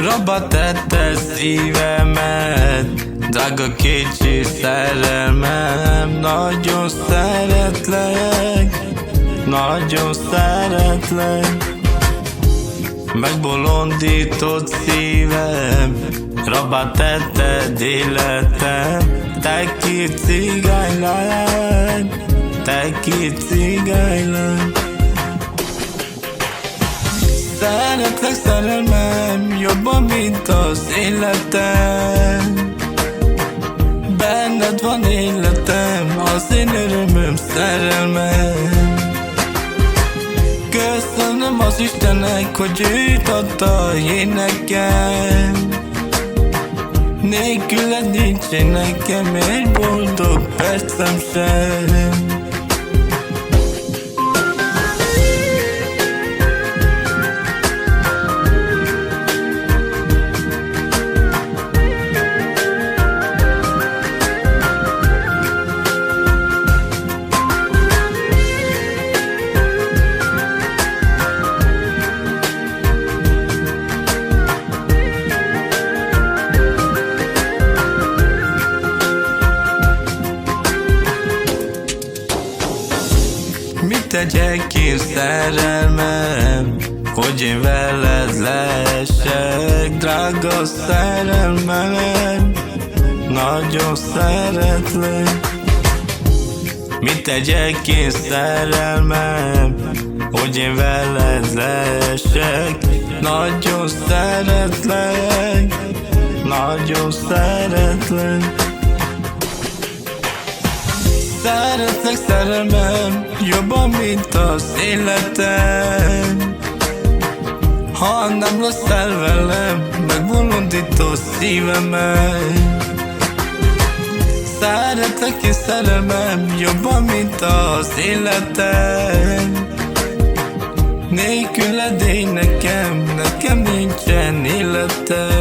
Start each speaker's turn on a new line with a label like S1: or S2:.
S1: Rabba tette szívemet, drága kicsi szerelmem. Nagyon szeretlek, nagyon szeretlek. Megbolondított szívem, rabbá tetted életem. Te ki cigány lány, te ki cigány lány. Szeretlek szerelmem, jobban mint az életem. Benned van életem, az én örömöm, szerelmem. Köszönöm az Istennek, hogy őt adta én nekem. Nélküled nincsen nekem egy boldog percem sem. Mit tegyek én szerelmem, hogy én veled lehessek? Drága szerelmem, nagyon szeretlek. Mit tegyek én szerelmem, hogy én veled lehessek? Nagyon szeretlek, nagyon szeretlek. Szeretlek szerelmem, jobban mint az életem. Ha nem leszel velem, megbolondítod szívemet. Szeretlek és szerelmem, jobban mint az életem. Nélküled én nekem nincsen életem.